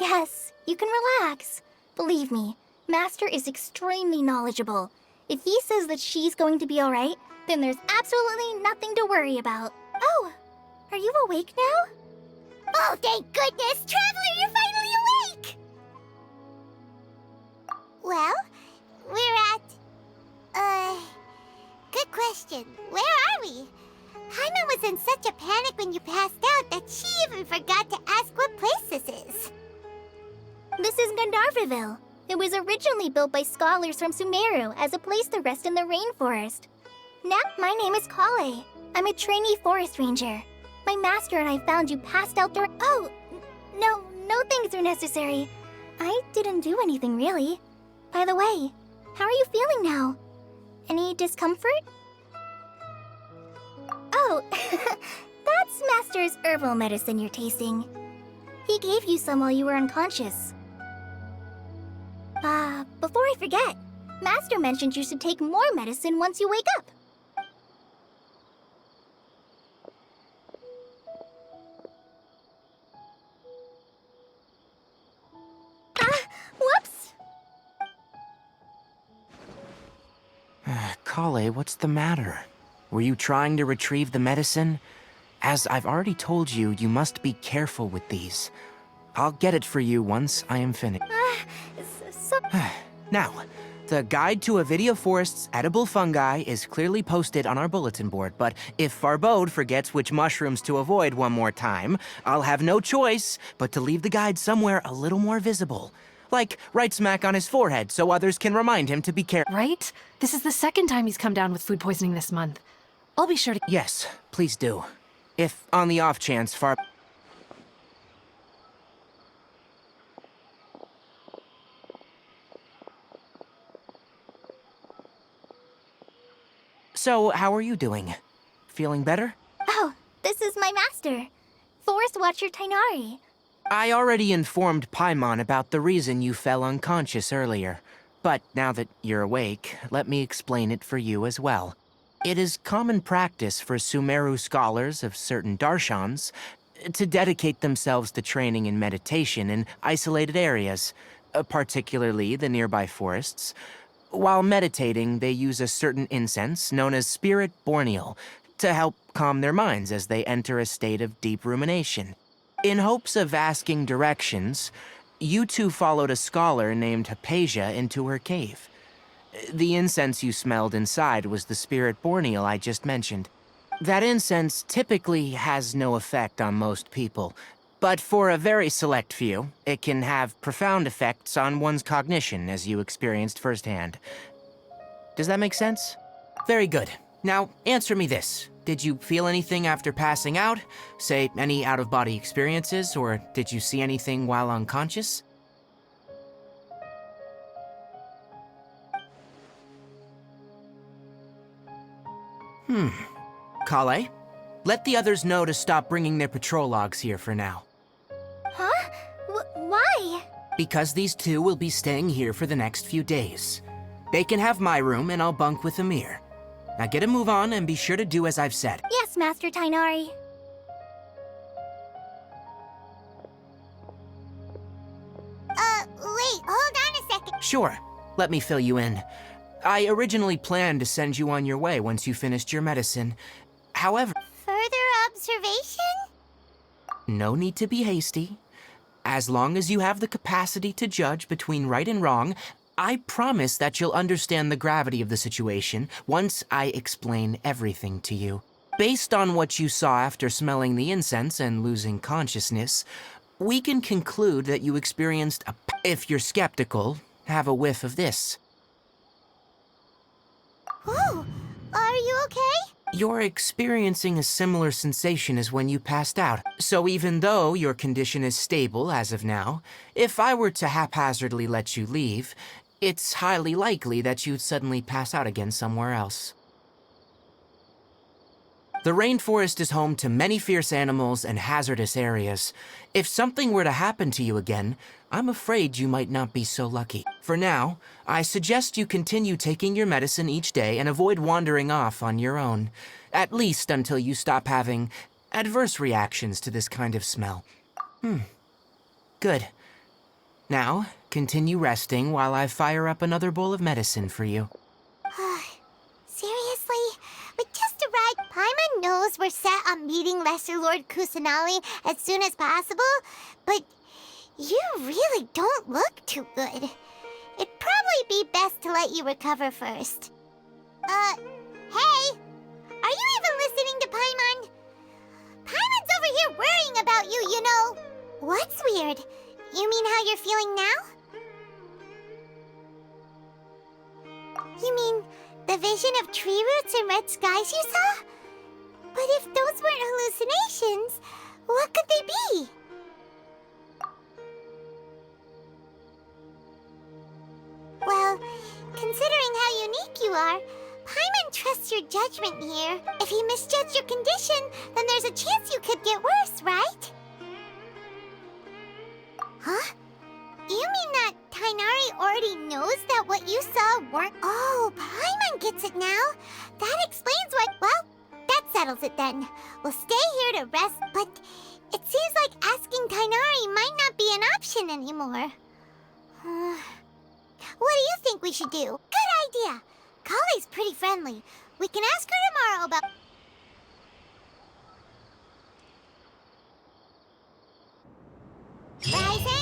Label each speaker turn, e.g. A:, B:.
A: Yes, you can relax. Believe me, Master is extremely knowledgeable. If he says that she's going to be alright, then there's absolutely nothing to worry about. Oh, are you awake now? Oh, thank goodness! Traveler, you're finally awake!
B: Well, we're at... Good question. Where are we? Paimon was in such a panic when you passed out that she even forgot to ask what place this is.
A: This is Gandharvaville. It was originally built by scholars from Sumeru as a place to rest in the rainforest. Now, my name is Kale. I'm a trainee forest ranger. My master and I found you passed out during— Oh, no things are necessary. I didn't do anything, really. By the way, how are you feeling now? Any discomfort? Oh, that's Master's herbal medicine you're tasting. He gave you some while you were unconscious. Before I forget, Master mentioned you should take more medicine once you wake up. Whoops!
C: Kale, what's the matter? Were you trying to retrieve the medicine? As I've already told you, you must be careful with these. I'll get it for you once I am finished. Now, the guide to Avidia Forest's edible fungi is clearly posted on our bulletin board, but if Farbode forgets which mushrooms to avoid one more time, I'll have no choice but to leave the guide somewhere a little more visible. Like right smack on his forehead so others can remind him to be careful.
D: Right? This is the second time he's come down with food poisoning this month. I'll be sure to—
C: Yes, please do. If on the off chance So, how are you doing? Feeling better?
A: Oh, this is my master, Forest Watcher Tainari.
C: I already informed Paimon about the reason you fell unconscious earlier. But now that you're awake, let me explain it for you as well. It is common practice for Sumeru scholars of certain darshans to dedicate themselves to training in meditation in isolated areas, particularly the nearby forests. While meditating, they use a certain incense known as Spirit Borneal to help calm their minds as they enter a state of deep rumination. In hopes of asking directions, you two followed a scholar named Hypatia into her cave. The incense you smelled inside was the Spirit Borneal I just mentioned. That incense typically has no effect on most people, but for a very select few, it can have profound effects on one's cognition, as you experienced firsthand. Does that make sense? Very good. Now, answer me this. Did you feel anything after passing out? Say, any out-of-body experiences, or did you see anything while unconscious? Kale, let the others know to stop bringing their patrol logs here for now.
A: Huh? Why?
C: Because these two will be staying here for the next few days. They can have my room and I'll bunk with Amir. Now get a move on and be sure to do as I've said.
A: Yes, Master Tainari.
B: Wait, hold on a second.
C: Sure, let me fill you in. I originally planned to send you on your way once you finished your medicine. However,
B: Further observation?
C: no need to be hasty. As long as you have the capacity to judge between right and wrong, I promise that you'll understand the gravity of the situation once I explain everything to you. Based on what you saw after smelling the incense and losing consciousness, we can conclude that you experienced a... If you're skeptical, have a whiff of this.
B: Oh, are you okay?
C: You're experiencing a similar sensation as when you passed out. So even though your condition is stable as of now, if I were to haphazardly let you leave, it's highly likely that you'd suddenly pass out again somewhere else. The rainforest is home to many fierce animals and hazardous areas. If something were to happen to you again, I'm afraid you might not be so lucky. For now, I suggest you continue taking your medicine each day and avoid wandering off on your own, at least until you stop having adverse reactions to this kind of smell. Good. Now, continue resting while I fire up another bowl of medicine for you.
B: Seriously? We just arrived. Paimon knows we're set on meeting Lesser Lord Kusanali as soon as possible, but you really don't look too good. It'd probably be best to let you recover first. Hey! Are you even listening to Paimon? Paimon's over here worrying about you, you know. What's weird? You mean how you're feeling now? You mean the vision of tree roots and red skies you saw? But if those weren't hallucinations, what could they be? Well, considering how unique you are, Paimon trusts your judgment here. If he misjudged your condition, then there's a chance you could get worse, right? Huh? You mean that Tainari already knows that what you saw weren't... Oh, Paimon gets it now. That explains why... Well, that settles it then. We'll stay here to rest, but it seems like asking Tainari might not be an option anymore. What do you think we should do? Good idea. Kale's pretty friendly. We can ask her tomorrow about... Rise